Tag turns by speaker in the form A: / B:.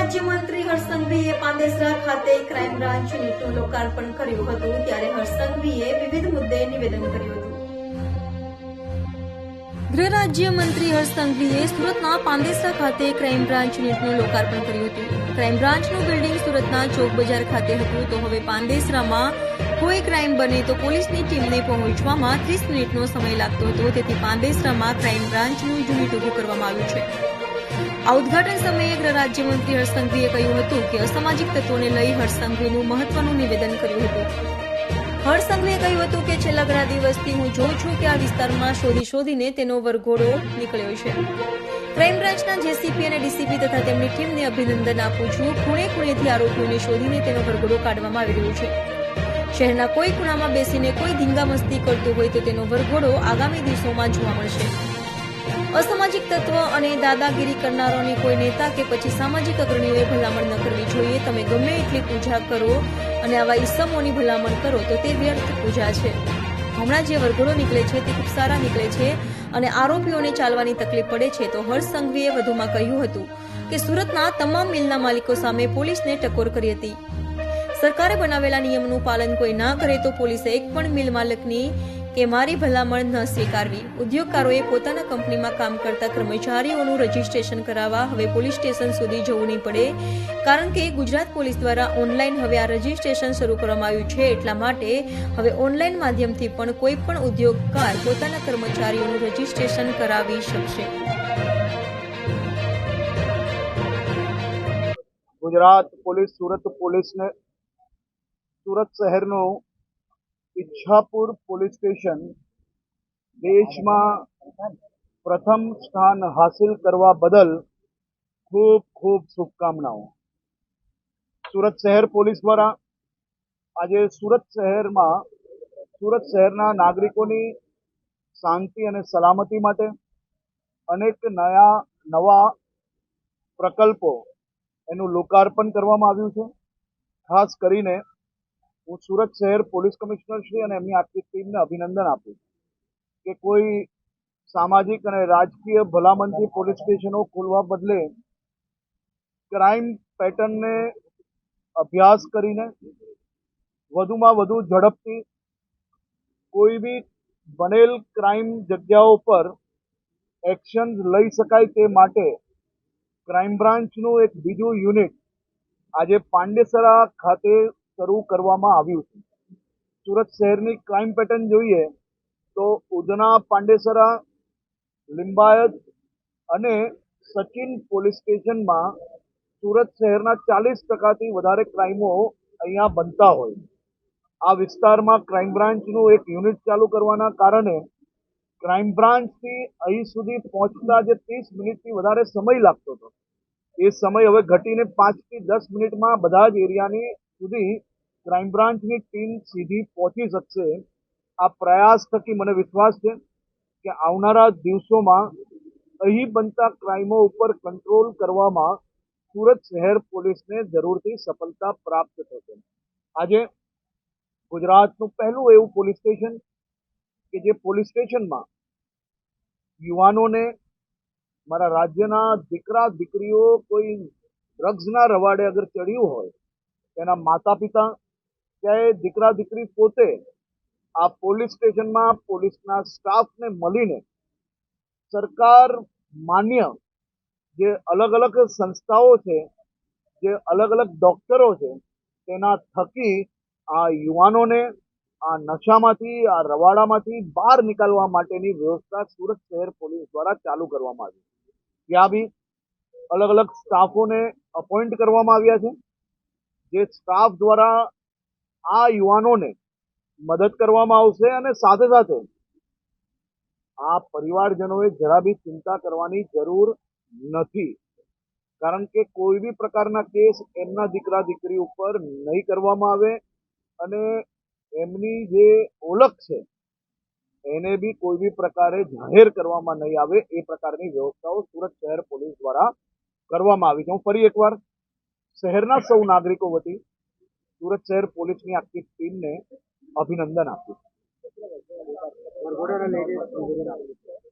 A: રાજ્યમંત્રી હર્ષ સંઘવીએ પાંદેસરા ખાતે crime branch યુનિટનું લોકાર્પણ કર્યું હતું, ત્યારે હર્ષ સંઘવીએ વિવિધ મુદ્દે નિવેદન કર્યું હતું. ગૃહ રાજ્યમંત્રી હર્ષ સંઘવીએ સુરતના પાંદેસરા ખાતે ક્રાઇમ બ્રાન્ચ યુનિટનું લોકાર્પણ કર્યું હતું. ક્રાઇમ બ્રાન્ચનું બિલ્ડિંગ સુરતના ચોક બજાર ખાતે હતું, તો હવે પાંદેસરામાં કોઈ ક્રાઇમ બને તો પોલીસની ટીમને પહોંચવામાં 30 મિનિટનો સમય લાગતો હતો. તેથી પાંદેસરામાં ક્રાઇમ બ્રાન્ચનું યુનિટ ઉભું કરવામાં આવ્યું છે. આ ઉદઘાટન સમયે ગૃહ રાજ્યમંત્રી હર્ષ સંઘવીએ કહ્યું હતું કે અસામાજિક તત્વોને લઈ હર્ષ સંઘવીનું મહત્વનું નિવેદન કર્યું હતું. હર્ષ સંઘવીએ કહ્યું હતું કે છેલ્લા ઘણા દિવસથી હું જોઉં છું કે આ વિસ્તારમાં શોધીને તેનો વરઘોડો નીકળ્યો છે. ક્રાઇમ બ્રાન્ચના જેસીપી અને ડીસીપી તથા તેમની ટીમને અભિનંદન આપું છું. ખૂણેથી આરોપીઓને શોધીને તેનો વરઘોડો કાઢવામાં આવી રહ્યો છે. શહેરના કોઈ ખૂણામાં બેસીને કોઈ ધીંગામસ્તી કરતું હોય તો તેનો વરઘોડો આગામી દિવસોમાં જોવા મળશે. અસામાજિક તત્વ અને દાદાગીરી કરનારોની કોઈ નેતા કે પછી સામાજિક અગ્રણીઓએ ભલામણ ન કરવી જોઈએ. તમે ગમે એટલી પૂજા કરો અને આવા ઈસમોની ભલામણ કરો તો તે વ્યર્થ પૂજા છે. હમણાં જે વરઘોડો નીકળે છે તે ખૂબ સારા નીકળે છે અને આરોપીઓને ચાલવાની તકલીફ પડે છે. તો હર્ષ સંઘવીએ વધુમાં કહ્યું હતું કે સુરતના તમામ મિલના માલિકો સામે પોલીસને ટકોર કરી હતી. સરકારે બનાવેલા નિયમનું પાલન કોઈ ના કરે તો પોલીસે એક પણ મિલ માલિકની કે મારી ભલામણ ન સ્વીકારવી. ઉદ્યોગકારોએ પોતાના કંપનીમાં કામ કરતા કર્મચારીઓનું રજીસ્ટ્રેશન કરાવવા હવે પોલીસ સ્ટેશન સુધી જવું નહીં પડે, કારણ કે ગુજરાત પોલીસ દ્વારા ઓનલાઈન હવે આ રજીસ્ટ્રેશન શરૂ કરવામાં આવ્યું છે. એટલા માટે હવે ઓનલાઈન માધ્યમથી પણ કોઈ પણ ઉદ્યોગકાર પોતાના કર્મચારીઓનું રજીસ્ટ્રેશન કરાવી શકશે.
B: ગુજરાત પોલીસ પોલીસને સુરત શહેરનું ઈચ્છાપુર પોલીસ સ્ટેશન દેશમાં પ્રથમ સ્થાન હાસિલ કરવા બદલ ખૂબ ખૂબ શુભકામનાઓ. સુરત શહેર પોલીસ દ્વારા આજે સુરત શહેરના નાગરિકોની શાંતિ અને સલામતી માટે અનેક નવા પ્રકલ્પો એનું લોકાર્પણ કરવામાં આવ્યું છે. ખાસ કરીને હું સુરત શહેર પોલીસ કમિશનર શ્રી અને એમની આખી ટીમને અભિનંદન આપું કે કોઈ સામાજિક અને રાજકીય ભલામણથી પોલીસ સ્ટેશનો ખોલવા બદલે ક્રાઇમ પેટર્નને અભ્યાસ કરીને વધુમાં વધુ ઝડપથી કોઈ બી બનેલ ક્રાઇમ જગ્યાઓ પર એક્શન લઈ શકાય તે માટે ક્રાઇમ બ્રાન્ચનું એક બીજું યુનિટ આજે પાંડેસરા ખાતે શરૂ કરવામાં આવ્યું છે. સુરત શહેરની ક્રાઇમ પેટર્ન જોઈએ તો ઉધના, પાંડેસરા, લિંબાયત અને સચિન પોલીસ સ્ટેશનમાં સુરત શહેરના 40% વધારે ક્રાઇમો અહીંયા બનતા હોય. આ વિસ્તારમાં ક્રાઇમ બ્રાન્ચનું એક યુનિટ ચાલુ કરવાના કારણે ક્રાઇમ બ્રાન્ચથી અહીં સુધી પહોંચતા જે 30 મિનિટથી વધારે સમય લાગતો હતો એ સમય હવે ઘટીને 5 થી 10 મિનિટમાં બધા જ એરિયાની સુધી ક્રાઇમ બ્રાન્ચની ટીમ સીધી પહોંચી શકશે. આ પ્રયાસ થકી મને વિશ્વાસ છે કે આવનારા દિવસોમાં અહીં બનતા ક્રાઇમો ઉપર કંટ્રોલ કરવામાં સુરત શહેર પોલીસને જરૂરથી સફળતા પ્રાપ્ત થશે. આજે ગુજરાતનું પહેલું એવું પોલીસ સ્ટેશન કે જે પોલીસ સ્ટેશનમાં યુવાનોને, મારા રાજ્યના દીકરા દીકરીઓ કોઈ ડ્રગ્સના રવાડે અગર ચડ્યું હોય, તેના માતા પિતા કે દીકરા દીકરી પોતે આ પોલીસ સ્ટેશનમાં પોલીસના સ્ટાફને મળીને સરકાર માન્ય જે અલગ અલગ સંસ્થાઓ છે, જે અલગ અલગ ડોક્ટરો છે, તેના થકી આ યુવાનોને આ નશામાંથી, આ રવાડામાંથી બહાર નીકળવા માટેની વ્યવસ્થા સુરત શહેર પોલીસ દ્વારા ચાલુ કરવામાં આવી. ત્યાં બી અલગ અલગ સ્ટાફોને અપોઇન્ટ કરવામાં આવ્યા છે, જે સ્ટાફ દ્વારા આ યુવાનોને મદદ કરવામાં આવશે અને સાથે સાથે આ પરિવારજનોએ જરા બી ચિંતા કરવાની જરૂર નથી, કારણ કે કોઈ બી પ્રકારના કેસ એમના દીકરા દીકરી ઉપર નહીં કરવામાં આવે અને એમની જે ઓળખ છે એને બી કોઈ બી પ્રકારે જાહેર કરવામાં નહીં આવે. એ પ્રકારની વ્યવસ્થાઓ સુરત શહેર પોલીસ દ્વારા કરવામાં આવી છે. હું ફરી એકવાર શહેરના સૌ નાગરિકો વતી સુરત શહેર પોલીસની આખી ટીમને અભિનંદન આપું છું.